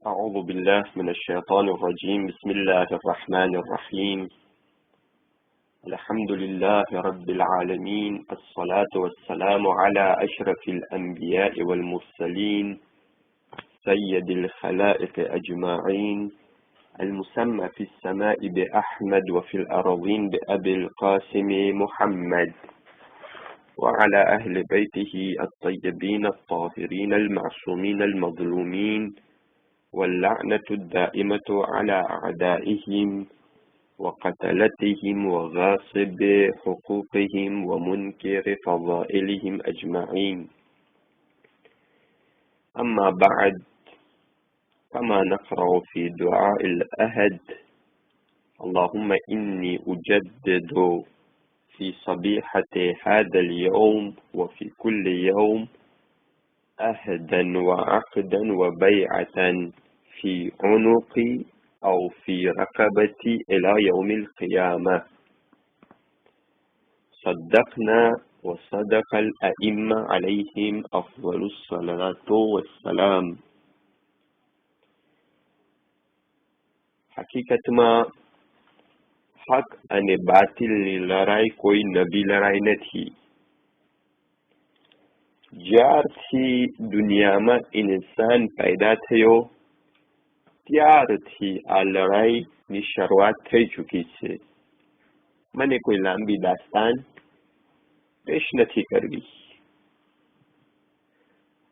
أعوذ بالله من الشيطان الرجيم. بسم الله الرحمن الرحيم. الحمد لله رب العالمين، الصلاة والسلام على أشرف الأنبياء والمرسلين سيد الخلائق أجمعين، المسمى في السماء بأحمد وفي الأرضين بأبي القاسم محمد، وعلى أهل بيته الطيبين الطاهرين المعصومين المظلومين، واللعنة الدائمة على أعدائهم وقتلتهم وغاصب حقوقهم ومنكر فضائلهم أجمعين. أما بعد، كما نقرأ في دعاء الأهد: اللهم إني أجدد في صبيحة هذا اليوم وفي كل يوم أهدا وعقدا وبيعة في عنقي أو في رقبتي إلى يوم القيامة. صدقنا وصدق الأئمة عليهم أفضل الصلاة والسلام. حقیقت માં હક અને બાતિલની લડાઈ કોઈ નવી લડાઈ નથી. જ્યારથી દુનિયામાં ઇન્સાન पैदा થયો ત્યારથી આ લડાઈની શરૂઆત થઈ ચૂકી છે. મને કોઈ લાંબી દાસ્તાન પેશ નથી કરવી.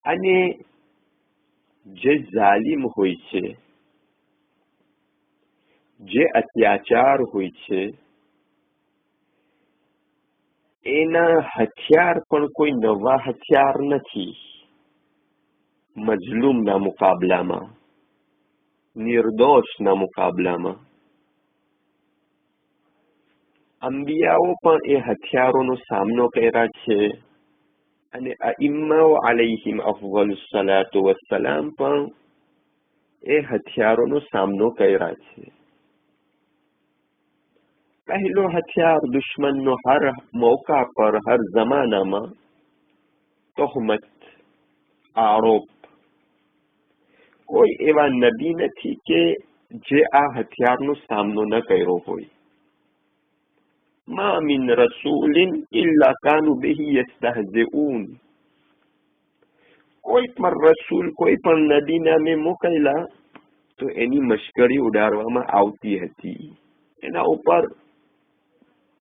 અને જે જાલિમ હોય છે, જે અત્યાચાર હોય છે, એના હથિયાર પણ કોઈ નવા હથિયાર નથી. મજલૂમના મુકાબલામાં, નિર્દોષના મુકાબલામાં અંબિયાઓ પણ એ હથિયારોનો સામનો કર્યા છે, અને અઈમ્માઓ અલૈહિમ અફઝલુસ સલાતુ વસ્સલામ પણ એ હથિયારોનો સામનો કર્યા છે. પહેલો હથિયાર દુશ્મનનો હર મોકા પર, હર જમાનામાં તોહમત, આરોપ. કોઈ એવા નબી નથી કે જે આ હથિયારનો સામનો ન કર્યો હોય. મા મિન રસૂલિન ઇલ્લા કાનુ બિહી યસ્તહઝિઉન. કોઈ પણ રસૂલ, કોઈ પણ નબીને અમે મોકલ્યા તો એની મશ્કરી ઉડાડવામાં આવતી હતી, એના ઉપર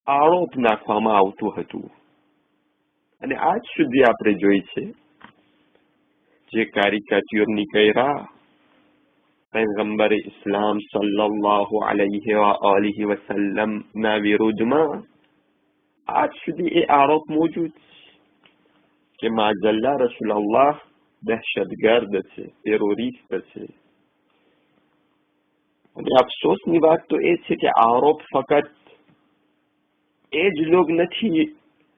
આરોપ નાખવામાં આવતું હતું. અને આજ સુધી આપણે જોઈ છે જે કારિકાચ્યોરની કર્યા પૈગંબર ઇસ્લામ સલ્લલ્લાહુ અલૈહિ વ આલિહિ વસલ્લમ ના વિરુદ્ધમાં, આજ સુધી એ આરોપ મોજૂદ કે માઝલ્લા રસૂલુલ્લાહ દહેશતગર્દ છે, ટેરોરિસ્ટ છે. અને અફસોસની વાત તો એ છે કે આરોપ ફક્ત એ જ લોગ નથી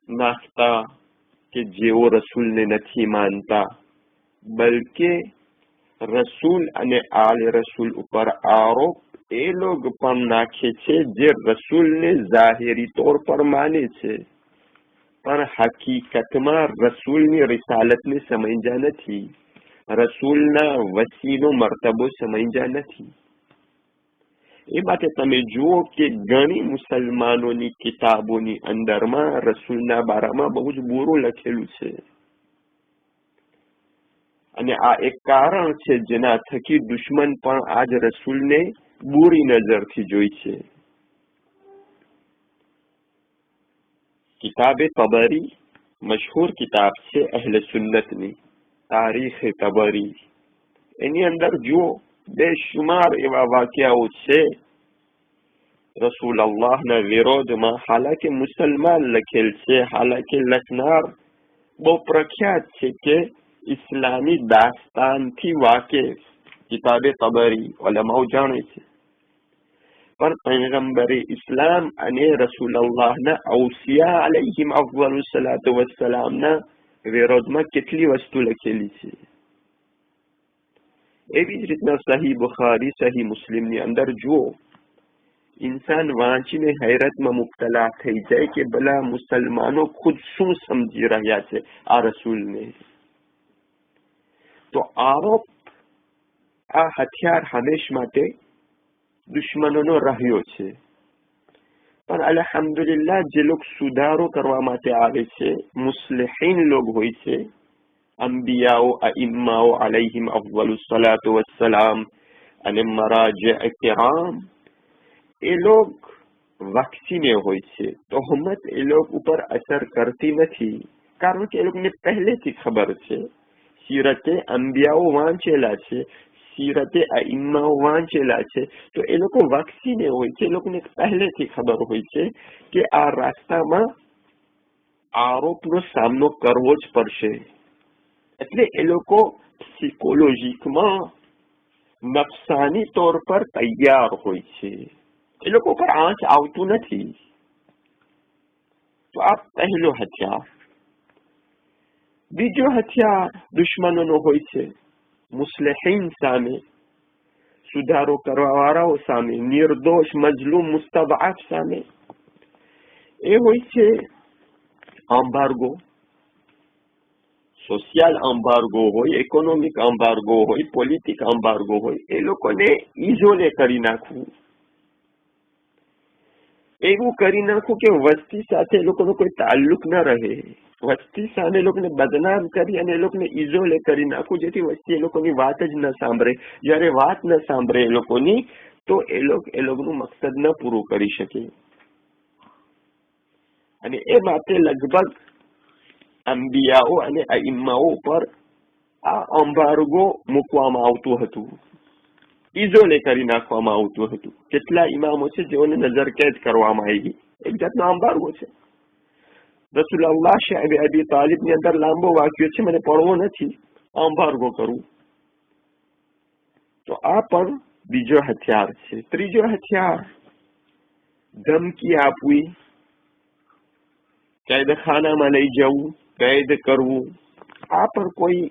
નાખતા કે જેઓ રસૂલને નથી માનતા, બલકે રસૂલ અને આલે રસૂલ ઉપર આરોપ એ લોગ પણ નાખે છે જે રસૂલને જાહેરી તौर પર માને છે, પણ હકીકતમાં રસૂલની રિસાલતને સમજ્યા નથી, રસૂલના વસીનો મર્તબો સમજ્યા નથી. એ માટે તમે જુઓ કે ઘણી મુસલમાનોની કિતાબોની અંદરમાં રસૂલના બારામાં બહુ જ બુરું લખેલું છે. અને આ એક કારણ છે જેના થકી દુશ્મન પણ આજ રસૂલને બુરી નજરથી જોઈ છે. કિતાબે તબરી મશહૂર કિતાબ છે અહલે સુન્નતની, તારીખ તબરી. એની અંદર જુઓ બેશુમાર એવા વાક્યાઓ છે રસૂલ અલ્લાહના વિરોધમાં. હાલાકે મુસલમાન લખેલ છે, હાલાકે લખનાર બહુ પ્રખ્યાત છે કે ઇસ્લામી દાસ્તાનથી વાકેફ કિતાબે તબરી ઉલમાઓ જાણે છે. પણ પૈગંબરે ઇસ્લામ અને રસૂલ અલ્લાહના ઔસિયા અલૈહિમ અફઝલુસ સલાતુ વસ્સલામના વિરોધમાં કેટલી વસ્તુ લખેલી છે. એવી જ રીતના સહી બુખારી, સહી મુસ્લિમની અંદર જુઓ, इंसान वांचीने हैरतમાં મુબતલા થઈ જાય કે ભલા મુસલમાનો ખુદ શું સમજી રહ્યા છે આ રસૂલને. તો આરોપ આ હથિયાર હંમેશ માટે દુશ્મનોનો રહ્યો છે. પણ અલ્હમ્દુલિલ્લાહ જે લોકો સુધારો કરવા માટે આવે છે, મુસ્લિહીન લોગ હોય છે, અંબિયાઓ, અઈમ્માઓ અલૈહિમ અફ્ઝલુસ સલાતુ વસ્સલામ અને મરાજિ કિરામ, એ લોગ વાક્સીને હોય છે. તોહમત એ લોગ ઉપર અસર કરતી નથી, કારણ કે એ લોકોને પહેલેથી ખબર છે. સીરતે અંબિયાઓ વાંચેલા છે, સીરતે અઈમ્માઓ વાંચેલા છે, તો એ લોકો વાક્સીને હોય છે. એ લોકોને પહેલેથી ખબર હોય છે કે આ રાસ્તામાં આરોપનો સામનો કરવો જ પડશે. એટલે એ લોકો સાયકોલોજીકમાં નફસાની તौर પર તૈયાર હોય છે. એ લોકો પર આંચ આવતું નથી. તો આ પહેલો હથિયાર. બીજો હથિયાર દુશ્મનોનો હોય છે મુસ્લિહીન સામે, સુધારો કરવા વાળાઓ સામે, નિર્દોષ મજલૂમ મુસ્તદઅફ સામે, એ હોય છે એમ્બાર્ગો. સોશિયલ એમ્બાર્ગો હોય, ઇકોનોમિક એમ્બાર્ગો હોય, પોલિટિક એમ્બાર્ગો હોય, એ લોકોને ઇઝોલે કરી નાખવું. એવું કરી નાખવું કે વસ્તી સાથે એ લોકોનો કોઈ તાલ્લુક ન રહે. વસ્તી સામે એ લોકોને બદનામ કરી અને એ લોકોને ઇઝોલે કરી નાખવું, જેથી વસ્તી એ લોકોની વાત જ ન સાંભળે. જયારે વાત ન સાંભળે એ લોકોની, તો એ લોકોનું મકસદ ન પૂરું કરી શકે. અને એ માટે લગભગ અંબિયાઓ અને અઈમ્માઓ ઉપર આ એમ્બાર્ગો મૂકવામાં આવતું હતું, ઇઝોલે કરી નાખવામાં આવતું હતું. કેટલા ઇમામો છે જેઓને નજર કેદ કરવામાં આવી. એક જાતનો એમ્બાર્ગો છે. રસૂલુલ્લાહ શાહિબ અબી તાલિબ ની અંદર લાંબો વાક્ય છે, મને પડવો નથી, એમ્બાર્ગો કરવું. તો આ પણ બીજો હથિયાર છે. ત્રીજો હથિયાર ધમકી આપવી, કેદખાનામાં લઈ જવું, કેદ કરવું. આ પણ કોઈ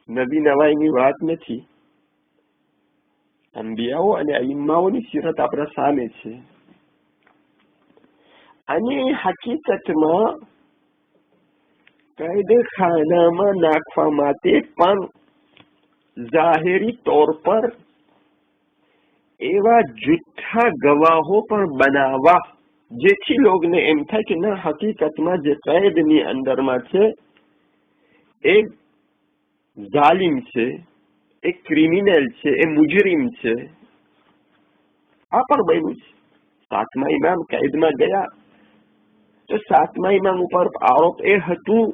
નવી નવાઈની વાત નથી. અંબિયાઓ અને અઈમ્માઓની સીરત આપણા સામે છે. અને હકીકતમાં કેદખાનામાં નાખવા માટે પણ જાહેરી તौर પર એવા જુઠ્ઠા ગવાહો પણ બનાવવા, જેથી લોકોને એમ થાય કે ના, હકીકતમાં જે કેદની અંદરમાં છે એ જાલિમ છે, એ ક્રિમિનલ છે, એ મુજરિમ છે. આ પણ બન્યું છે. 7મા ઇમામ કેદમાં ગયા તો 7મા ઇમામ ઉપર આરોપ એ હતું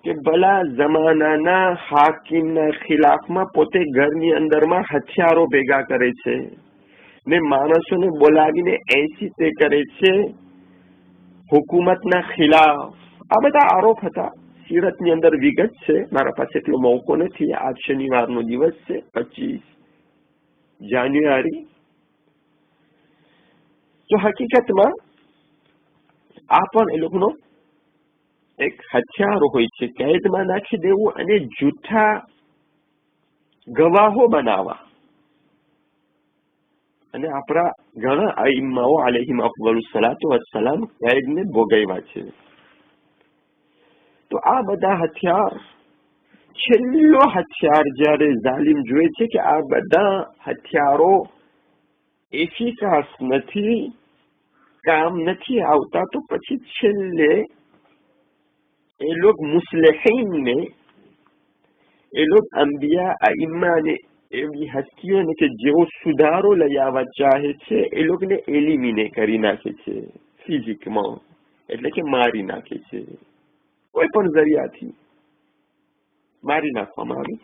કે ભલા જમાનાના હાકિમના ખિલાફમાં પોતે ઘરની અંદરમાં હથિયારો ભેગા કરે છે ને માણસોને બોલાવીને એસી તે કરે છે હુકુમતના ખિલાફ. આ બધા આરોપ હતા. સીરતની અંદર વિગત છે, મારા પાસે એટલો મોકો નથી. આજ શનિવારનો દિવસ છે, 25 જાન્યુઆરી. તો હકીકતમાં આ પણ એ લોકોનો એક હથિયાર હોય છે, કેદમાં નાખી દેવું અને જૂઠા ગવાહો બનાવવા. અને આપણા ઘણા અઈમ્માઓ અલૈહિમ અફ્ઝલુસ સલાતુ વસ્સલામ કેદને ભોગવ્યા છે. તો આ બધા હથિયાર, છેલ્લો હથિયાર જ્યારે જાલિમ જોયે છે કે આ બધા હથિયારો એફિકાસ નથી, કામ નથી આવતા, તો પછી છેલ્લે એ લોગ મુસ્લિહીનને, એ લોગ અંબિયા અઈમ્માને, એવી હસ્તીઓને કે જેઓ સુધારો લઈ આવવા ચાહે છે, એ લોકોને એલિમિનેટ કરી નાખે છે ફિઝિકમાં, એટલે કે મારી નાખે છે. કોઈ પણ જરિયાથી મારી નાખવામાં આવે.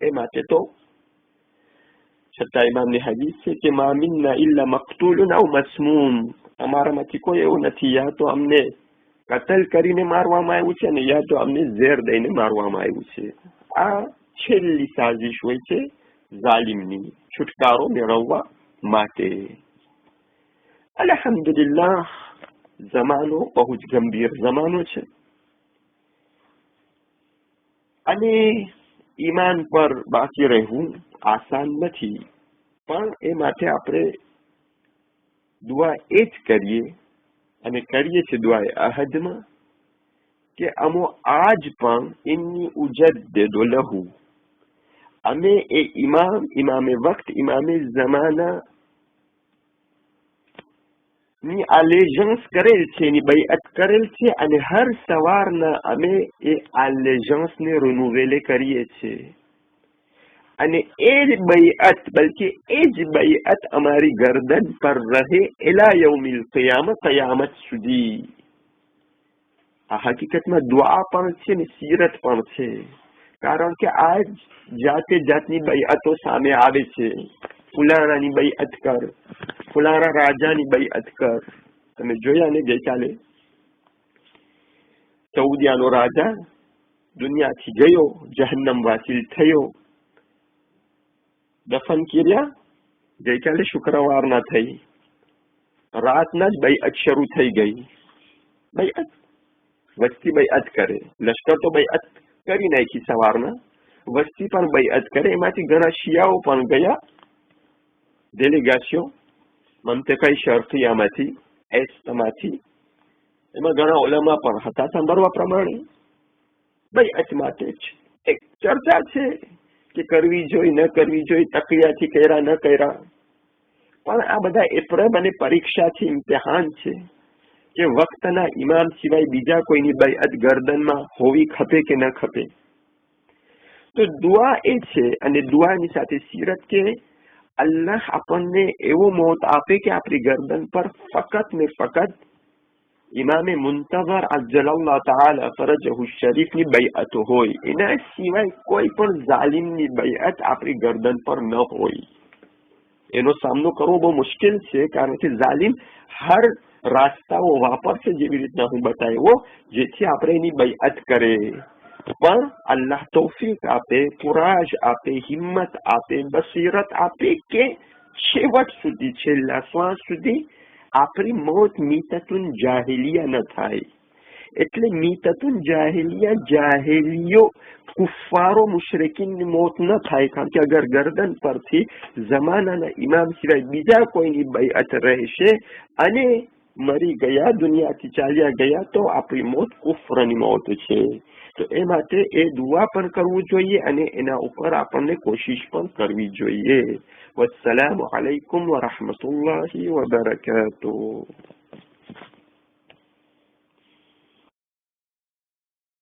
એ માટે તો 6 ઇમામની હદીસ છે કે મા મિન્ના ઇલ્લા મક્તુલુન અવ મસ્મૂમ, અમારામાંથી કોઈ એવું નથી, યા તો અમને કતલ કરીને મારવામાં આવ્યું છે, અને યા તો અમને ઝેર દઈને મારવામાં આવ્યું છે. આ છેલ્લી સાજિશ હોય છે જાલિમની, છુટકારો મેળવવા માટે. અલ્હમ્દુલિલ્લાહ, જમાનો બહુ જ ગંભીર જમાનો છે. અને ઈમાન પર બાકી રહેવું આસાન નથી. પણ એ માટે આપણે દુઆ એ જ કરીએ, અને કરીએ છીએ દુઆએ અહદમાં, કે અમો આજ પણ ઇન્ની ઉજદ્દિદુ લહુ, અમે એ ઇમામે વક્ત ઇમામે જમાના ની આલેજન્સ કરેલ છે, એની બૈઅત કરેલ છે, અને હર સવારના અમે એ આલેજન્સ ને રિન્યુવેલે કરીએ છીએ. અને એ જ બૈઅત, બલકે એ જ બૈઅત અમારી ગરદન પર રહે એલા યૌમિલ क़િયામત, કયામત સુધી. આ હકીકતમાં દુઆ પણ છે ને સીરત પણ છે, કારણ કે આ જાતે જાતની બૈઅતો સામે આવે છે. ફુલાણાની બૈઅત કર, ફુલાણા રાજાની બૈઅત કર. તમે જોયા ને ગઈકાલે સઉદીયાનો રાજા દુનિયાથી ગયો, જહન્નમ વાસિલ થયો, દફન કર્યા. ગઈકાલે શુક્રવારના થઈ, રાતના જ બૈઅત શરૂ થઈ ગઈ. બૈઅત વસ્તી બૈઅત કરે, લશ્કર તો બૈઅત કરી નાખી સવારના, વસ્તી પણ બૈઅત કરે. એમાંથી ઘણા શિયાઓ પણ ગયા, ડેલિગેશન મમતકાઈ શર્ફિયામાંથી, એસ્ટમાંથી. એમાં ઘણા ઉલમા પણ હતા. સંદર્ભ પ્રમાણે બૈઅત માટે જ એક ચર્ચા છે કે કરવી જોઈ ન કરવી જોઈ, તકિયાથી કર્યા ન કર્યા. પણ આ બધા એપ્રબ અને પરીક્ષાથી ઇમ્તિહાન છે કે વક્તના ઇમામ સિવાય બીજા કોઈની બૈઅત ગરદનમાં હોવી ખપે કે ન ખપે. તો દુઆ એ છે, અને દુઆની સાથે સીરત કે અલ્લાહ આપણને એવો મોત આપે કે આપણી ગરદન પર ફકત ને ફકત ઇમામે મુંતઝર અજ્જલલ્લાહ તઆલા ફરજહુ શરીફની બૈઅત હોય, એના સિવાય કોઈ પણ જાલિમની બૈઅત આપણી ગરદન પર ન હોય. એનો સામનો કરવો બહુ મુશ્કેલ છે, કારણ કે જાલિમ હર રાસ્તાઓ વાપરશે, જેવી રીતના હું બતાવ્યો, જેથી આપણે એની બૈઅત કરે. પણ અલ્લાહ તૌફીક આપે, કુરાજ આપે, હિંમત આપે, બસીરત આપે કે છેવટ સુધી, છેલ્લા શ્વાસ સુધી આપણી મોત મીતતુન જાહિલિયા ન થાય. એટલે મીતતુન જાહિલિયા, જાહિલિયો કુફારો મુશરિકીનની મોત ન થાય, કારણ કે અગર ગરદન પરથી જમાનાના ઇમામ સિવાય બીજા કોઈની બૈઅત રહેશે અને મરી ગયા, દુનિયાથી ચાલ્યા ગયા, તો આપણી મોત કુફરની મોત છે. તો એ માટે એ દુઆ પણ કરવું જોઈએ અને એના ઉપર આપણને કોશિશ પણ કરવી જોઈએ. વસ્સલામુ અલૈકુમ વરહમતુલ્લાહિ વબરકાતુહ.